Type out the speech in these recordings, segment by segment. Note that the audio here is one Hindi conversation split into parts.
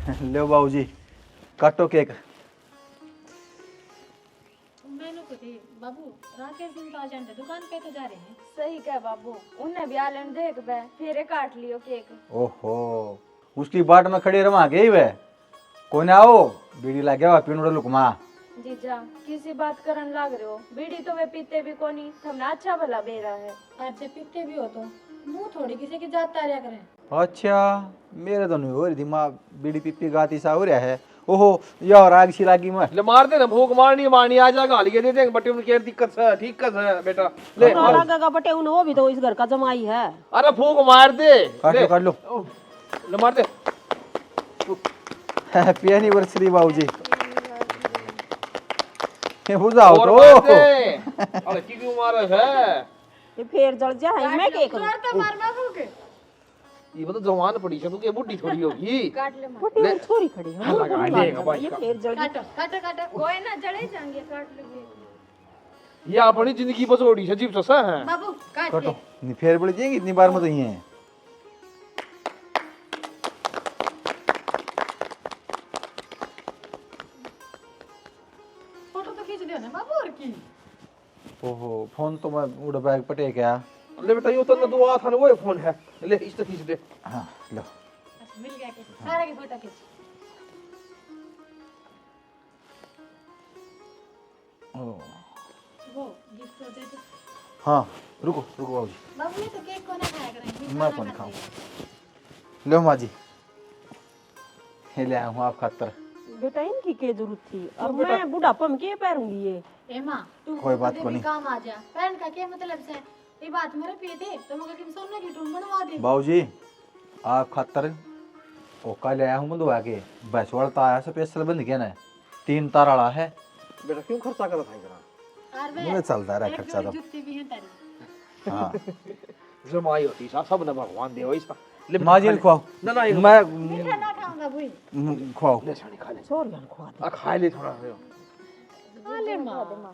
लो बाबूजी काटो केक। मैंने को थी बाबू राकेश दिन तो आज दुकान पे तो जा रहे हैं। सही कह बाबू, उन्हें भी आलन देख बे फिर काट लियो केक। ओहो उसकी बाट में खड़ी रमा गई वे कोने आओ बीड़ी लागे वा पीनोड़ लुकमा। जीजा किसी बात करन लाग रहे हो, बीड़ी तो वे पीते भी कोनी, हमने अच्छा भला बेरा है। आज से पीते भी हो तो मुंह थोड़ी किसी की जात तारिया करें। अच्छा मेरे तो नहीं हो रही थी माँ बीड़ी पीपी गाती सा हो रहा है। ओहो यार आग सी लागी मैं ले मार दे ना भूख मारनी मारनी आ जा गाली के दे दे बटे उनकी दिक्कत है ठीक है बेटा ले लगेगा बटे उन वो भी तो इस घर का जमाई है। अरे फूक मार दे काट लो ले मार दे हैप्पी एनिवर्सरी बाबूजी ये बुझाओ और तो मार दे अरे क्यों मार है ये फिर जल जाए मैं के करूं। तो मार बाबू के ये मतलब जवान पड़ी है तू के बुढ़ी थोड़ी होगी काट ले मार। बटे छोरी खड़ी है हाँ, लगा देगा भाई ये का। फिर जल काटो काटो काटो कोई ना जले जाएंगे, काट लो ये अपनी जिंदगी बसोड़ी है जीव सा है बाबू काट काटो ले। नहीं फेर पड़ जाएगी इतनी बार में तो ये फोटो तो खींच लियो ना बाबू और की। ओहो फोन तो मैं उड़ बैग पटे क्या। ले बेटा ये तो दुआ था ना वो फोन है ले इस तक खींच दे हाँ लो अच्छा मिल गया के सारे की फोटो खींच। ओ वो गिफ्ट तो दे दो। हाँ रुको रुको बाबूजी बाबू ये तो केक को ना खाया करें। मैं कौन खाऊं। लो माँ जी ये ले आया हूँ आप खातर। बेटा इनकी क्या जरूरत थी, अब मैं बुढ़ापा में क्या पैरूंगी ये। ए मां तू कोई बात कभी को भी नहीं। काम आ जा पहन का क्या मतलब से ये बात मेरे पिए थे तो मगर किम सोना की टूम बनवा दे। बाबूजी आप खातर ओका ले आया हूँ बंधुआ के बैसवाड़ तो आया स्पेशल बंद के ना 3 तार वाला है। बेटा क्यों खर्चा कर रहा है और वे मुझे चलता रहा एक खर्चा जोड़ी तो जूती भी है तारी। हाँ जमाई होती सब ना भगवान दे वैसा ले माँ जी ने खुआओ ना ना मैं मीठा ना खाऊंगा बुई। खुआओ ले सानी खा ले छोर गन खुआ दे। आ खा ले थोड़ा खा ले मां।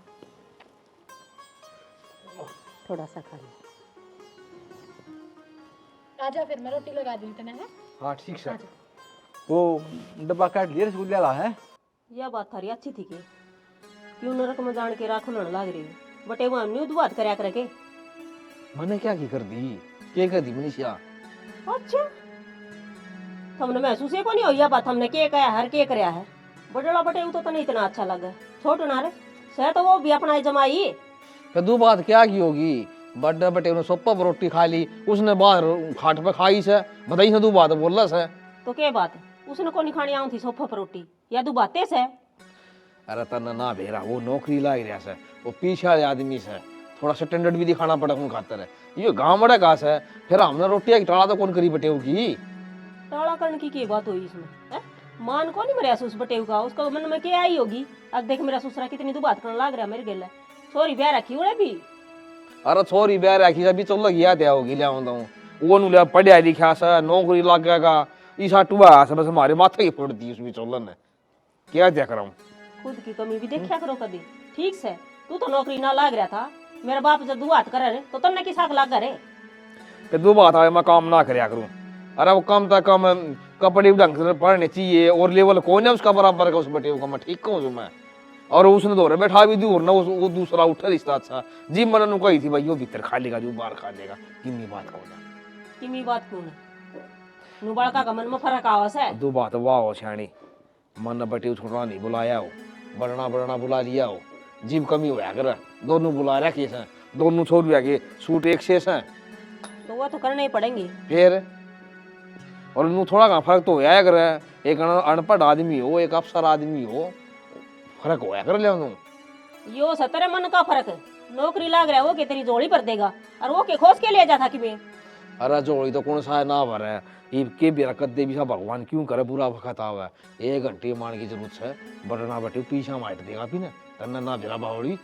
थोड़ा सा खा ले। आजा फिर मैं रोटी लगा दी तने है। हां ठीक है वो डब्बा काट लिया रसगुल्ले वाला है। यह बात थारी अच्छी थी के क्यों नरक में जान के राखो लड़ लाग रही बटे वो हमने उद बात करया करे के। मैंने क्या की कर दी के कर दी मनीषा अच्छा हमने महसूस ही को नहीं हो यह बात हमने के कया हर के करया है बड़ला बटे वो तो नहीं इतना अच्छा लगा छोटो ना रे सह तो वो भी अपना ही जमाई। कदू बात क्या की होगी बर्थडे बटे उन्हें सोप्पा पर रोटी खा ली उसने बाहर खाट पे खाई से बताई दू बात बोल से तो क्या बात है उसने को नहीं खानी आऊं थी सोफा पर रोटी या दू बातें से। अरे तना ना भेरा वो नौकरी लाग रहा से वो पीछे वाले आदमी से थोड़ा स्टैंडर्ड भी दिखाना पड़ा उन खातर है ये गांव बड़ा घास है फिर हमने रोटी की टाला तो कौन करी बटे होगी टाला करने की क्या बात हुई इसमें है? मान को नहीं मेरे सूस बटे का उसका मन में क्या आई होगी। अब देख मेरा ससुरा कितनी तू बात करने लाग रहा मेरे गेल छोरी ब्याह रखी उड़े भी। अरे छोरी ब्याह रखी अभी चल गया त्या होगी ले आऊं वो नु ले पढ़िया लिखा से नौकरी लगेगा ईसा टुआ से बस हमारे माथे की फोड़ दी उसमें चलन है क्या क्या कराऊं खुद की कमी भी देखा करो कभी ठीक से तू तो नौकरी ना लाग रहा था मेरा बाप जब दुआत करे तो तन्ने की साख लाग रे फिर दो बात आए मैं काम ना करया करूं। अरे वो कम तक कम कपड़े ढंग से पहनने चाहिए और लेवल कौन है उसका बराबर का उस बटे का मैं ठीक कहूँ मैं और उसने दौरे बैठा भी दूर ना वो दूसरा उठा रिश्ता अच्छा जी मन कही थी भाई वो भीतर खा लेगा जो बाहर खा लेगा किन्नी बात कौन है किमी बात कौन है नु बड़का का मन में फर्क आवस है। दो बात वाह हो छाणी मन बटे छोड़ा नहीं बुलाया हो बड़ना बड़ना बुला लिया हो जीव कमी होया कर दोनों बुला रहा केस है दोनों छोड़ दिया के सूट एक शेष है तो वो तो करने ही पड़ेंगे फिर और नु थोड़ा का फर्क तो होया कर एक अनपढ़ आदमी हो एक अफसर आदमी हो फर्क होया कर ले यो सतरे मन का फर्क है नौकरी लाग रहा है वो के तेरी जोड़ी पर देगा और वो के खोस के ले जाता कि मैं। अरे जोड़ी तो कौन सा ना भर है ये के भी रकत दे भी सा भगवान क्यों करे पूरा वक्त आवा 1 घंटे मान की जरूरत है बटना बटे पीछा मार देगा भी ना तन्ना ना भेरा बावड़ी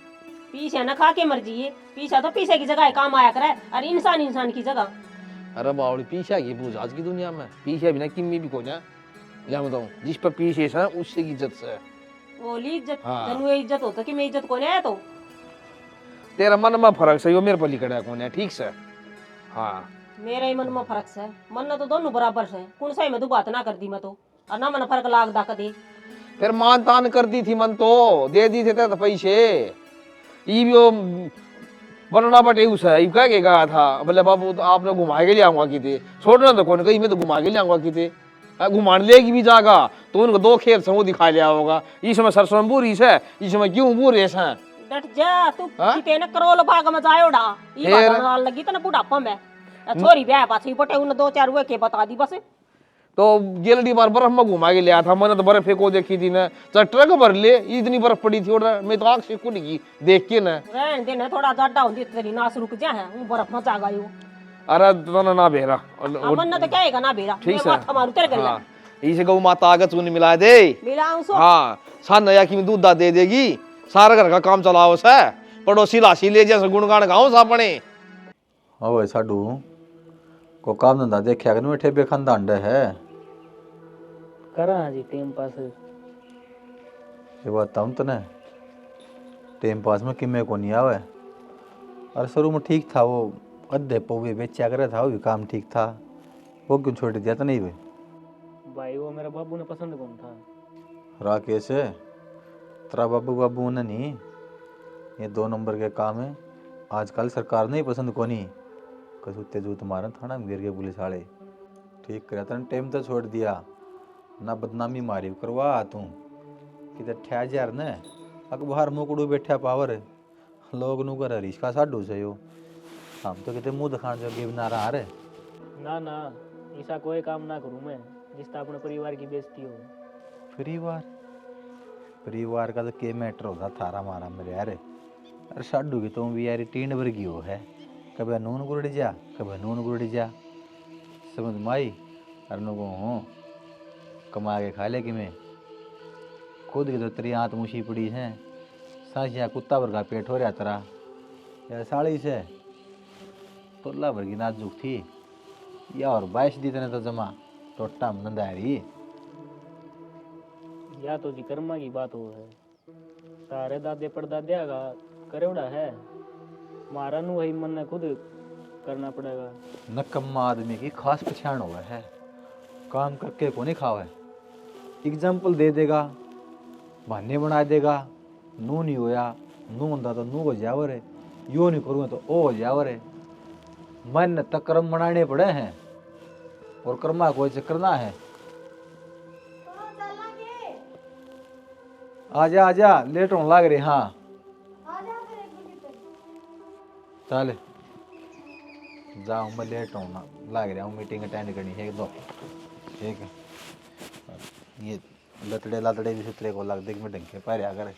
पीछे न खा के मर्जी है पीछा तो पीछे की जगह काम आया करे और इंसान इंसान की जगह। अरे बावड़ी पीछा की पूछ आज की दुनिया में पीछे बिना किम्मी भी कोना ले बताऊं जिस पर पीछे है उससे की इज्जत से वो ली इज्जत हाँ। जनु इज्जत हो तो कि मैं इज्जत कोने है तो तेरा मन में फर्क से यो मेरे पर लिखड़ा कौन है ठीक से हाँ मेरे ही मन में फर्क से मन तो दोनों बराबर से कौन सा ही मैं तो बात ना कर दी मैं तो और ना मन फर्क लागदा कदी। फिर मान तान करती थी मन तो दे दी थे तो पैसे ई भी वो बनना बटे उस है ई कह के गया था बोले बाबू तो आपने घुमा के ले आऊंगा की थे छोड़ना तो कौन कहीं मैं तो घुमा के ले आऊंगा की थे घुमान लेगी भी जागा तो उनको 2 खेत समूह दिखा लिया होगा इस समय सरसों में बूरी से इस समय क्यों बूरे हैं डट जा तू किते न करोल भाग में जायोड़ा ई बात नाल लगी त न बुढ़ापा में छोरी ब्याह पाछी बटे उन 2-4 वे के बता दी बस। तो गेलडी बार बर्फ में घुमा के लिया था मैंने तो बर्फ फेंको देखी थी ना चाहे ट्रक भर ले इतनी बर्फ पड़ी थी और मैं तो आंख से कुट गई देख के ना रहन दे न थोड़ा जाडा होंदी तेरी नास रुक जा है हूं बर्फ में जा गयो। अरे तो ना बेरा अमन न तो कहेगा ना बेरा ठीक मैं माथा मारू तेरे गल्ला इसे गौ माता आगे चूनी मिला दे मिलाऊं सो हाँ सान नया की दूध दा दे देगी सारा घर का काम चलाओ से पड़ोसी लाशी ले जैसे गुणगान गाओ सापने ओए साडू को काम धंधा देखा कर में ठेबे खानदान है करा जी टाइम पास। ये बात हम तो ने टाइम पास में किमे को नहीं आवे और शुरू में ठीक था वो अद्धे पौवे बेचा करे था वो भी काम ठीक था वो क्यों छोड़ दिया था नहीं भाई भाई वो मेरा बाबू ने पसंद कौन था। राकेश है तेरा बाबू ने नहीं ये 2 नंबर के काम है आजकल सरकार नहीं पसंद को नहीं कसुते जूत मारन थाना में गिर गए पुलिस वाले ठीक करे तन टाइम तो छोड़ दिया ना बदनामी मारी करवा तू कि ठा जार ने अखबार मुकड़ू बैठा पावर लोग नु कर रिश्का साडू से यो हम तो किते मुंह दिखाने जो गिव ना रहा रे ना ना ऐसा कोई काम ना करूं मैं जिससे अपने परिवार की बेइज्जती हो। परिवार का तो के मैटर होता थारा मारा मेरे यार अरे साडू की तुम भी यार टीन वर्गी हो है कभी नून गुरड़ी जा कभी नून गुरड़ी जा समझ माई अरे नु हूँ कमा के खा ले कि मैं खुद की तो तेरी आंत मुशी पड़ी है साझिया कुत्ता भर का पेट हो रहा तेरा यार साड़ी से तोला भर की नाजुक थी या और 22 दी तने तो जमा टोटा मंदारी या तो जी कर्मा की बात हो है तारे दादे परदादे का करेवड़ा है मारा नु वही मन ने खुद करना पड़ेगा। नकम्मा आदमी की खास पहचान हुआ है काम करके को नहीं खावा है एग्जाम्पल दे देगा बहाने बना देगा नू नहीं होया नू होता तो नू हो जावर है यो नहीं करूँगा तो ओ हो जावर है मन तक कर्म बनाने पड़े हैं और कर्मा कोई से करना है। आजा लेट होने लग रही हाँ चल जाऊँ मैं लेट होना लग रहा हूँ मीटिंग अटेंड करनी है 2 ठीक है ये लतड़े भी सुतरे को लग देख में ढंके पाया करे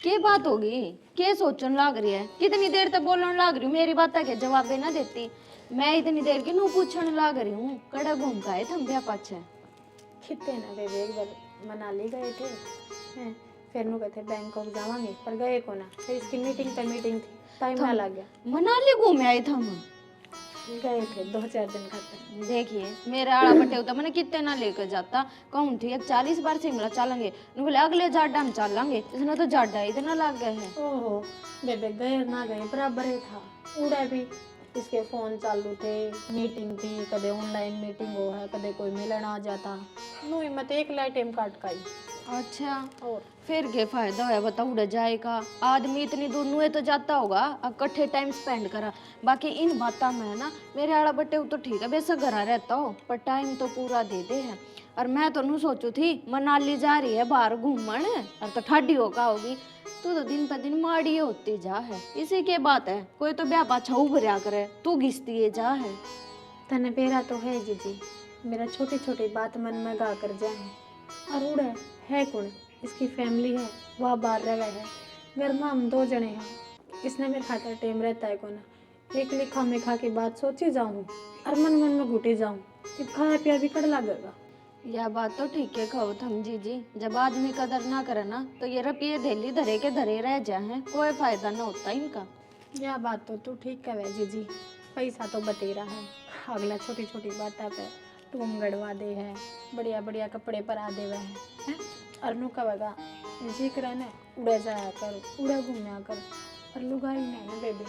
के बात होगी के सोचने लग रही है कितनी देर तक बोलने लग रही हूँ मेरी बात के जवाब ना देती मैं इतनी देर की नू पूछने लग रही हूँ कड़ा घूम का है थम पाछे कितने ना बेबे एक बार मनाली गए थे हैं फिर नु कहते बैंकॉक जावांगे पर गए को ना फिर इसकी मीटिंग थी टाइम ना लग गया मनाली घूमे आए थम गए थे 2-4 दिन खातर। देखिए मेरे आड़ा बटे होता मैंने कितने ना लेकर जाता कहूँ ठीक 40 बार शिमला चलेंगे बोले अगले जाडा हम चलेंगे इसने तो जाडा इतना लग गया है। ओहो बेबे गए ना गए बराबर ही था उड़ा भी इसके फोन चालू थे मीटिंग थी कदे ऑनलाइन मीटिंग हो है कदे कोई मिलन आ जाता नु हिम्मत एक लाइट टाइम काट का अच्छा और फिर क्या फायदा है बताओ उड़ जाएगा आदमी इतनी दूर नुए तो जाता होगा इकट्ठे टाइम स्पेंड करा बाकी इन बातों में ना मेरे आड़ा बटे तो ठीक है बेशक घर रहता हो पर टाइम तो पूरा दे दे है और मैं तो नू सोचू थी मनाली जा रही है बाहर घूमन और तो ठाडी होगा होगी तू तो दिन पर दिन माड़ी होती जा है इसी के बात है कोई तो ब्याह पाछा उभरिया करे तू घिसती जा है तने पेरा तो है जीजी मेरा छोटी छोटी बात मन में गा कर जाए और उड़े है कौन इसकी फैमिली है वह बाहर रह गए है घर में हम 2 जने हैं इसने मेरे खातर टेम रहता है कौन एक लिखा में खा के बात सोची जाऊँ और मन में घुटे जाऊँ कि खाया पिया भी कर लगेगा। यह बात तो ठीक है कहो थम जी जब आदमी कदर ना करे ना तो ये रपिए धेली धरे के धरे रह जाए कोई फायदा ना होता इनका। यह बात तो तू ठीक कहे जीजी पैसा तो बतेरा है अगला छोटी छोटी बातें पे टूम गड़वा दे है बढ़िया बढ़िया कपड़े पर आ दे हैं और नु कहेगा जी करे ने उड़े जाया कर उड़े घूमया कर और लुगाई ने ना बेबी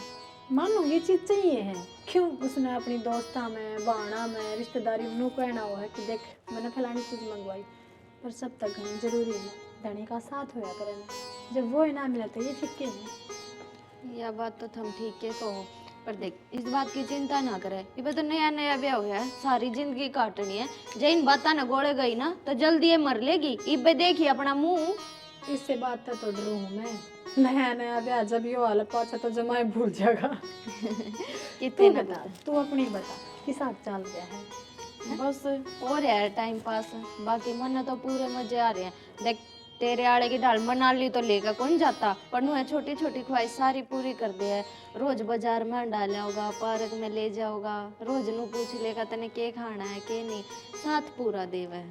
मानूंगी चीज चाहिए है, क्यों उसने अपनी दोस्ता में बाणा में रिश्तेदारी में कहना हुआ है कि देख मैंने फलानी चीज मंगवाई, पर सब तक घनी जरूरी है ना, धनी का साथ होया करना, जब वो ही ना मिला तो ये फिक्के है। यह बात तो तुम ठीक है कहो, पर देख इस बात की चिंता ना करे, ये तो नया नया ब्याह हुआ है, सारी जिंदगी काटनी है। जब इन बात ना गोले गई ना तो जल्दी ये मर लेगी। इबे देखिए अपना मुंह। इससे बात तो डरू हूँ मैं, नया नया ब्याह जब यो हाल पाचा तो जमाए भूल जाएगा। कितने तू ना बता, तू अपनी बता किस साथ चल रहा है? बस हो रहा है टाइम पास, बाकी मन तो पूरे मजे आ रहे हैं। देख तेरे आड़े की डाल मनाली तो लेकर कौन जाता, पर नु छोटी छोटी ख्वाहिश सारी पूरी कर दे है। रोज बाजार में डाला होगा, पार्क में ले जाओगा, रोज नु पूछ लेगा तने के खाना है के नहीं, साथ पूरा देवा है।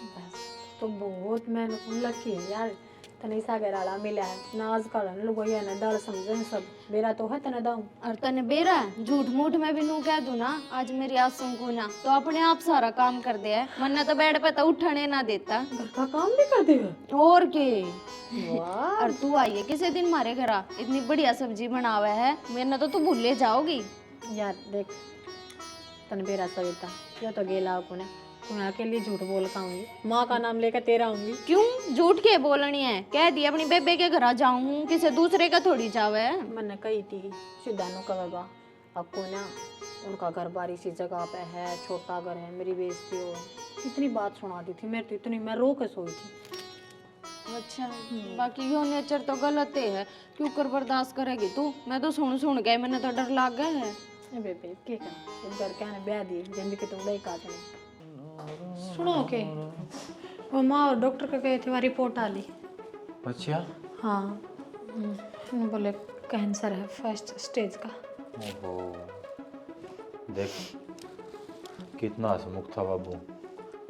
बस तो बहुत मैं लकी है यार, तने सागर आला मिला है ना। आजकल लोग ये ना डर समझे सब, मेरा तो है तने दाऊं। और तने बेरा झूठ मूठ में भी नू कह दूं ना आज मेरी आज को ना, तो अपने आप सारा काम कर दे है, वरना तो बेड पे तो उठने ना देता। घर का काम भी कर देगा? और के वाह, और तू आइए किसी दिन मारे घर, इतनी बढ़िया सब्जी बनावे है, मेरे तो तू भूले जाओगी। यार देख तने बेरा सविता यो तो गेला को ने मैं अकेली झूठ बोल पाऊंगी, माँ का नाम लेकर तेरा आऊंगी। क्यों झूठ के बोलनी है, कह दी अपनी बेबे के घर जाऊं, किसी दूसरे का थोड़ी जावे है। मैंने कही थी सिद्धानो का बाबा आपको ना, उनका घर बारी सी जगह पे है, छोटा घर है, मेरी बेइज्जती हो, इतनी बात सुना दी थी मेरे तो, इतनी मैं रो के सोई थी। अच्छा बाकी यो नेचर तो गलत है, क्यों कर बर्दाश्त करेगी तू, मैं तो सुन के मैंने तो डर लग गया है। ए बेबे के कर घर कहने ब्याह दी जिंदगी तो उड़ाई काटनी। सुनो के वो माँ और डॉक्टर का गए थे, वहाँ रिपोर्ट आ ली। अच्छा। हाँ उन्होंने बोले कैंसर है फर्स्ट स्टेज का। ओहो, देख कितना हंसमुख था बाबू,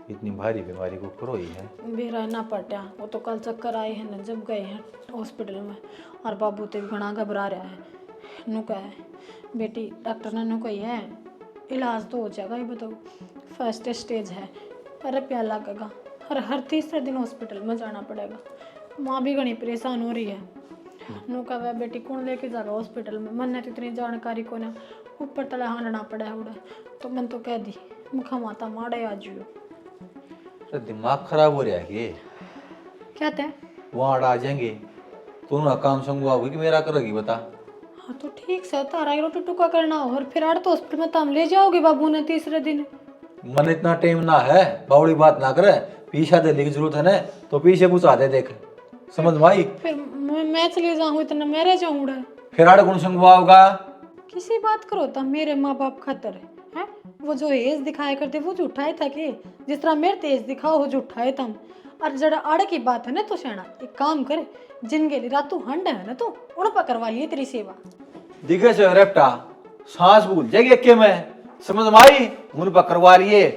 इतनी भारी बीमारी को करो ही है। बेरा ना पटा, वो तो कल चक्कर आए हैं ना जब गए हैं हॉस्पिटल में, और बाबू तो घना घबरा रहा है। नु कहा है बेटी डॉक्टर ने नु कही है इलाज तो हो जाएगा, ये बताओ फर्स्ट स्टेज है, पर रुपया लगेगा, और हर तीसरे दिन हॉस्पिटल में जाना पड़ेगा। माँ भी घनी परेशान हो रही है। नु कहा बेटी कौन लेके जाएगा हॉस्पिटल में, मन ने तो इतनी जानकारी को ना, ऊपर तले हांडना पड़ा है उड़े, तो मन तो कह दी मुखा माता माड़े आ जियो। तो दिमाग खराब हो रहा है कि क्या थे वहाँ आ जाएंगे तो उनका काम संगवा होगी कि मेरा करेगी बता। हाँ तो ठीक से तारा रोटी टुका करना हो, और फिर आड़ तो हॉस्पिटल में तम ले जाओगे बाबू ने तीसरे दिन। मन इतना टाइम ना है, बावड़ी बात ना करे, पीछा देने की जरूरत है ना तो पीछे पूछा दे, देख समझ भाई। फिर मैं चली जाऊँ इतना मेरे जाऊँ फिर आड़ कौन संगवा होगा? किसी बात करो तो मेरे माँ बाप खतर है, वो जो एज दिखाया करते वो झूठा है था कि जिस तरह मेरे तेज दिखाओ वो झूठा है तुम। और जरा आड़ की बात है ना तो सेना एक काम करे, जिनके लिए रातों हंड है ना तो उन पर करवा लिए तेरी सेवा। दिखे से रेप्टा सांस भूल जाएगी के में, समझ माई उन पर करवा लिए।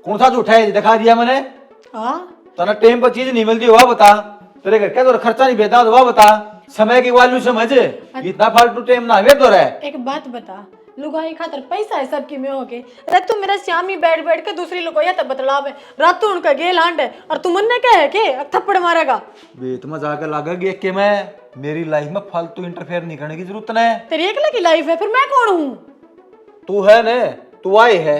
कौन सा झूठा है दिखा दिया मैंने? हाँ तना टाइम पर चीज नहीं मिलती हुआ बता, तेरे घर क्या तो खर्चा नहीं भेजा हुआ बता, समय की वैल्यू समझ, इतना फालतू टाइम ना वे तो रहे। एक बात बता, लुगाई खातर पैसा है सबकी में हो के, रात तू मेरा श्यामी बैठ बैठ के दूसरी लुगाइया तब बतलाव है, रात तू उनका गेल हांड है, और तू मन ने क्या है के थप्पड़ मारेगा। बेत में जाकर लागेगी के मैं, मेरी लाइफ में फालतू इंटरफेयर नहीं करने की जरूरत नहीं। तेरी अकेला की लाइफ है, फिर मैं कौन हूँ? तू है ने, तू आए है,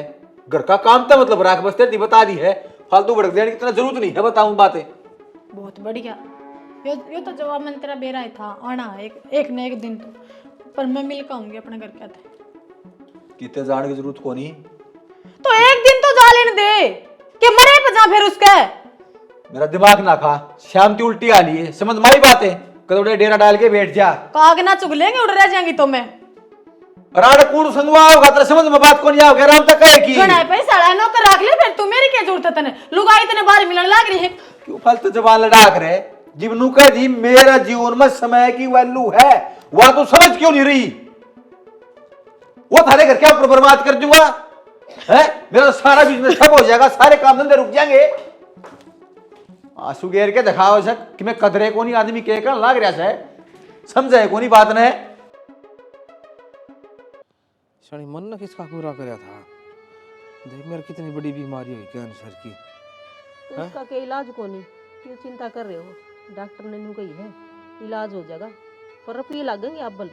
घर का काम था मतलब राख बस तेरी बता दी है, फालतू भड़क देने की इतना जरूरत नहीं है, बताऊं बातें। बहुत बढ़िया, यो तो जवाब मन तेरा बेरा ही था, आना एक न एक दिन तो, पर मैं मिल के आऊंगी अपने घर के आते। कितने जाने की जरूरत को नहीं, तो एक दिन तो जा लेने दे कि मरे पजा फिर उसके। मेरा दिमाग ना खा, शांति उल्टी आ ली है, समझ माई बातें, कदोड़े डेरा डाल के बैठ जा। काग ना चुग लेंगे उड़ रह जाएंगी तो मैं राड कूड़ संगवा होगा तेरा, समझ में बात को नहीं आओगे, आराम तक कहे की घना पैसा ला नौकर रख ले, फिर तू मेरी क्या जरूरत है, तने लुगाई तने बाहर मिलने लग रही है। क्यों फालतू जबान लड़ा करे, जीवनू का जी मेरा जीवन में समय की वैल्यू है, वह तू समझ क्यों नहीं रही? वो थारे घर क्या ऊपर बर्बाद कर दूंगा है, मेरा तो सारा बिजनेस ठप हो जाएगा, सारे काम धंधे रुक जाएंगे। आंसू गेर के दिखाओ सक कि मैं कदरे को नहीं आदमी के कर लाग रहा है, समझे को नहीं बात ने। सारी मन न किसका पूरा करया था, देख मेरे कितनी बड़ी बीमारी हुई कैंसर की। तो इसका के इलाज को नहीं, क्यों चिंता कर रहे हो? डॉक्टर ने न्यू कही है इलाज हो जाएगा, पर रुपये लगेंगे अब बल।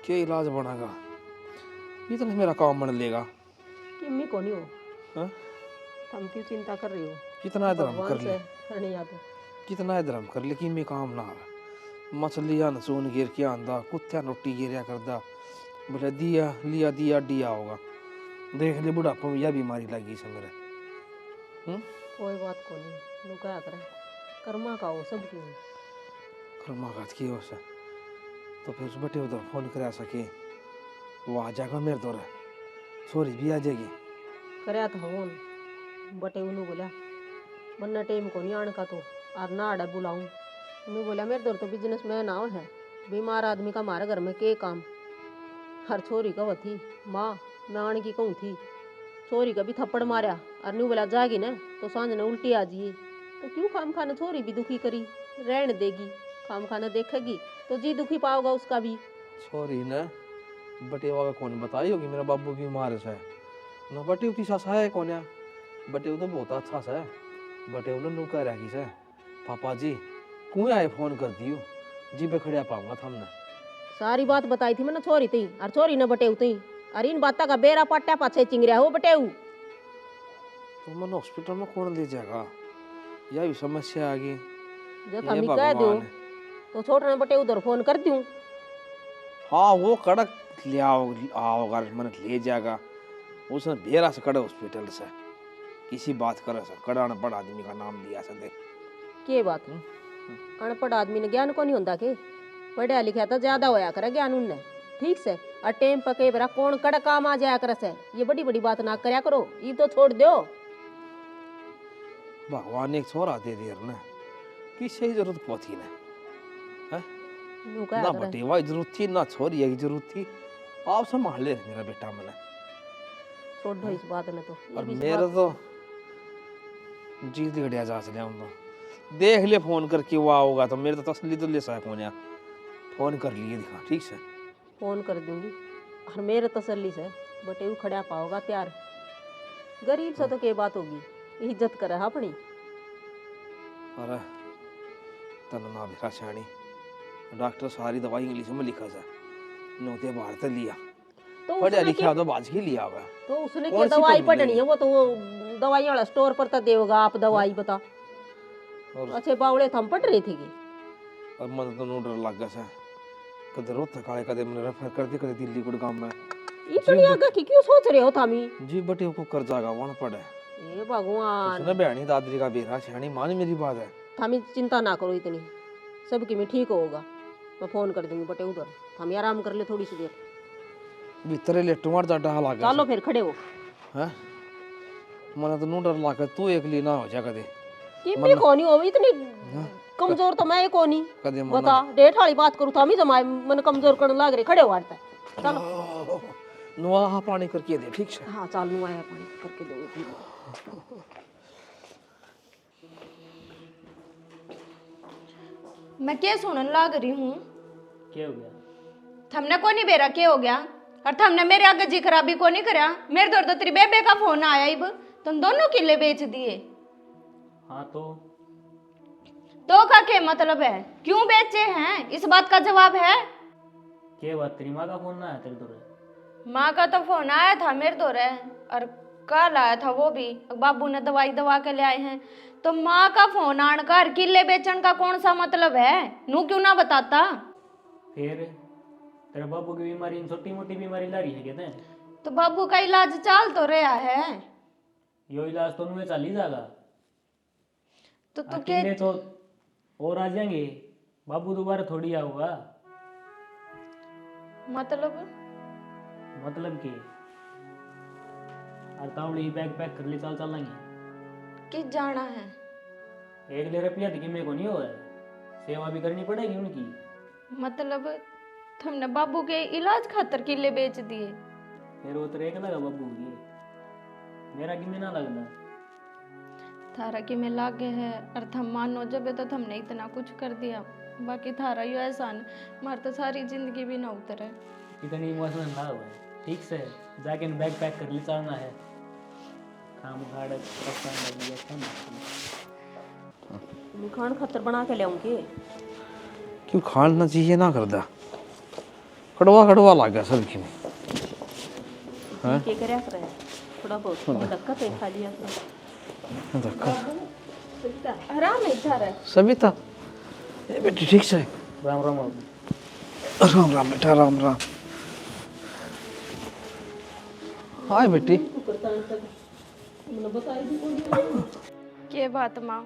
क्या इलाज बनागा, इतना मेरा काम बन लेगा। किम्मी को नहीं हो, हाँ? तुम क्यों चिंता कर रही हो? कितना इधर हम भगवान कर से ले, करनी याद है। कितना इधर हम कर ले कि मैं काम ना आवे। मछलियां न सोन गिर के आंदा, कुत्ता रोटी गिरया करदा, बोले दिया लिया दिया दिया होगा। देख ले बुढ़ापा में यह बीमारी लगी से मेरे। कोई बात को नहीं, नु क्या करे, कर्मा का हो सब क्यों। कर्माघात की हो से तो फिर बटे उधर फोन करा सके, वो आ जाएगा मेरे दौर, छोरी भी आ जाएगी। करया था फोन, बटे उन्होंने बोला मन्ना टाइम को नहीं आने का तो और ना आड़ा बुलाऊं। उन्होंने बोला मेरे दौर तो बिजनेस मैन आओ है, बीमार आदमी का हमारे घर में के काम। हर छोरी का वो थी माँ, मैं आने की कहूँ थी, छोरी का भी थप्पड़ मारा और न्यू बोला जागी ना तो सांझ ने उल्टी आ जाइए। तो क्यों काम खाने छोरी भी दुखी करी, रहने देगी, काम खाने देखेगी तो जी दुखी पाओगा उसका भी। छोरी ने बटेवा का कौन बताई होगी मेरा बाबू बीमार है ना, बटे की सासा है कौन है, बटे तो बहुत अच्छा सा है। बटे नु कह रहा से पापा जी कुएं आए फोन कर दियो जी पे खड़िया पाऊंगा हमने। सारी बात बताई थी मैंने छोरी थी और छोरी ने बटेऊ थी और इन बात का बेरा पट्टा पाछे चिंगरिया हो बटेऊ। तो मन हॉस्पिटल में कौन ले जाएगा, यह भी समस्या आ गई। जब ये हम ही कह दो भगवान। तो छोटे ने बटे उधर फोन कर दूं। हाँ वो कड़क ले आओगा मन ले जाएगा, उसने भेरा से कड़े हॉस्पिटल से किसी बात करे से कड़ा अनपढ़ आदमी का नाम लिया से देख के बात अनपढ़ आदमी ने ज्ञान को नहीं होता के, पढ़ा लिखा तो ज्यादा होया करे ज्ञान उनने, ठीक से। और टेम पके बरा कौन कड़ा काम आ जाया करे से, ये बड़ी बड़ी बात ना करया करो, ये तो छोड़ दो। भगवान ने एक छोरा दे दिया ने, किसी की जरूरत पहुंची ने, हैं? नु कहा ना करे। बटेवा की जरूरत थी ना छोरी की जरूरत थी, आप संभाल ले मेरा बेटा मैंने। छोड़ दो इस बात ने तो, ये और भी इस मेरा तो जीत घड़िया जा चले हम तो देख ले फोन करके वो आओगा तो मेरे तो तसली तो ले सा कौन, फोन कर लिए दिखा ठीक से। फोन कर दूंगी और मेरे तसल्ली से बटेऊ खड़ा पाओगा त्यार। गरीब से तो के बात होगी, इज्जत करे अपनी। अरे तन ना भेरा छाणी, डॉक्टर सारी दवाई इंग्लिश में लिखा जा, नोते बाहर से लिया, तो पढ़ा उसने लिखा तो बाज ही लिया हुआ। तो उसने कौन क्या सी दवाई कंपनी पढ़नी है, वो तो वो दवाई वाला स्टोर पर तो देगा आप दवाई बता। और अच्छे बावड़े थम पढ़ रही थी और मन तो डर लग गया सा, कदे रोत काले कदे मैंने रेफर कर दी कदे दिल्ली गुड़गांव में। इतनी आगे की क्यों सोच रहे हो थामी? जी बटे को कर जाएगा वन पड़े, ये भगवान, उसने बहनी दादरी का बेरा छाणी मान मेरी बात है। थामी चिंता ना करो इतनी, सबकी में ठीक होगा। मैं फोन कर दूंगी बटे उधर, थामी आराम कर ले थोड़ी सी देर। भीतरे ले टमाटर जा डाल आ गया चलो फिर खड़े हो। हैं, मन तो डर लगा तू एक ली ना हो जा कदे, कि भी कोनी हो इतनी कमजोर तो मैं कोनी कदे मन बता, डेढ़ वाली बात करूँ थामी जमाए मन कमजोर करने लाग रहे, खड़े हो आड़ता। चलो नुआ पानी करके दे ठीक से। हाँ चालू आया पानी करके दो। मैं क्या सुनने लग रही हूँ, क्या हो गया? थमने को नहीं बेरा क्या हो गया, और थमने मेरे आगे जी खराबी को नहीं करा। मेरे दौर तो तेरी बेबे का फोन आया, इब तुम दोनों किले बेच दिए। हाँ तो का क्या मतलब है, क्यों बेचे हैं, इस बात का जवाब है। क्या बात, तेरी माँ का फोन ना आया तेरे तो? माँ का तो फोन आया था मेरे दौर है, और कल आया था वो भी, बाबू ने दवाई दवा के ले आए हैं। तो माँ का फोन आनकर किले बेचन का कौन सा मतलब है, नू क्यों ना बताता। फिर तेरे बाबू की बीमारी छोटी मोटी बीमारी ला रही है कहते हैं, तो बाबू का इलाज चाल तो रहा है, यो इलाज तो नुए चाल ही जाएगा। तो तू अकेले तो और आ जाएंगे, बाबू दोबारा थोड़ी आऊंगा। मतलब कि तावड़ी बैग पैक कर ले, चल चलेंगे। किस जाना है, 1,000 रुपया में को नहीं हो है, सेवा भी करनी पड़ेगी उनकी। मतलब तुमने बाबू के इलाज खातर किले बेच दिए। फिर वो तो एक लगा बाबू की, मेरा कि में ना लगना। थारा कि में लागे है, और थम मानो जब तो तुमने इतना कुछ कर दिया, बाकी थारा यो एहसान मार तो सारी जिंदगी भी ना उतरे। इतनी इमोशनल ना हुआ, ठीक से जाके बैग पैक कर ले, चलना है। काम गाड़ खान खतर बना के ले क्यों खाना चाहिए ना करदा, कड़वा कड़वा लग गया सब में। के करया करे थोड़ा बहुत धक्का पे खा लिया धक्का आराम है इधर है। सविता ए बेटी ठीक से? राम राम बाबू। राम राम बेटा राम राम। हाय बेटी। के बात माँ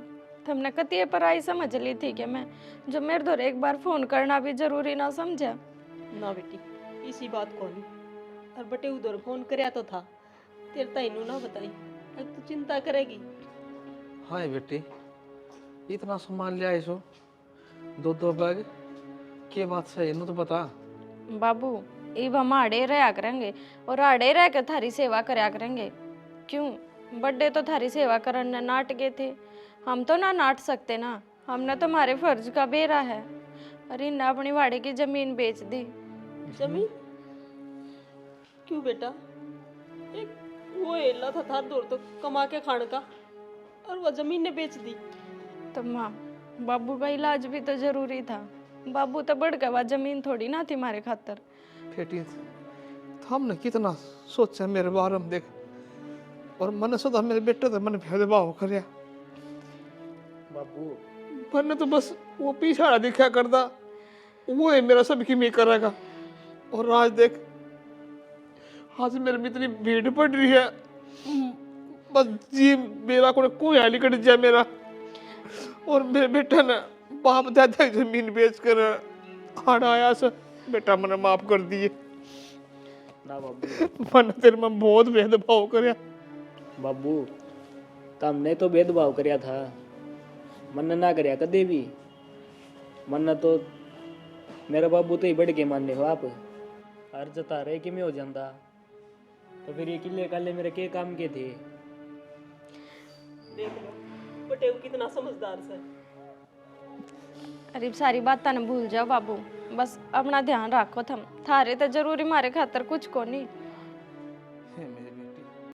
तुमने कतिये पर आई समझ ली थी कि मैं जो मेरे दौर एक बार फोन करना भी जरूरी ना समझा। ना बेटी इसी बात को नहीं और बटे उधर फोन करया तो था तेरे ताइनू ना बताई अब तू चिंता करेगी। हाय बेटी इतना सामान ले आई सो 2 बैग के बात से इन्हों तो बता। बाबू इब हम आड़े रहा करेंगे और आड़े रह के थारी सेवा करया करेंगे। क्यों बर्थडे तो थारी सेवा करने नाट गए थे, हम तो ना नाट सकते ना, हमने तो हमारे फर्ज का बेरा है। अरे ना अपनी वाड़े की जमीन बेच दी। जमीन क्यों बेटा? एक वो एला था थार दूर तो कमा के खाने का और वो जमीन ने बेच दी। तो माँ बाबू का इलाज भी तो जरूरी था, बाबू तो बढ़ गया, जमीन थोड़ी ना थी हमारे खातर। बेटी हमने कितना सोचा मेरे बारे में देख और मैंने सोचा मेरे बेटे तो मैंने भेदभाव करया। बाबू मैंने तो बस वो पीछा दिखा करता वो है मेरा सब की मैं करेगा। और आज देख आज मेरे में इतनी भीड़ पड़ रही है बस जी मेरा कोई हाली कट जाए मेरा। और मेरे बेटा ने बाप दादा की जमीन बेच कर हाड़ा आया से बेटा मैंने माफ कर दिए। ना बाबू। मैंने तेरे में बहुत भेदभाव करया। बाबू तुमने तो भेदभाव करया था, मन ना करया कदे भी। मन तो मेरा बाबू तो ही बढ़ के मानने हो आप हर जता रहे कि मैं हो जाता तो फिर ये किले काले मेरे के काम के थे। देख लो बटे वो कितना समझदार से। अरे सारी बात ना भूल जाओ बाबू, बस अपना ध्यान रखो थम, थारे तो जरूरी मारे खातर कुछ को नहीं।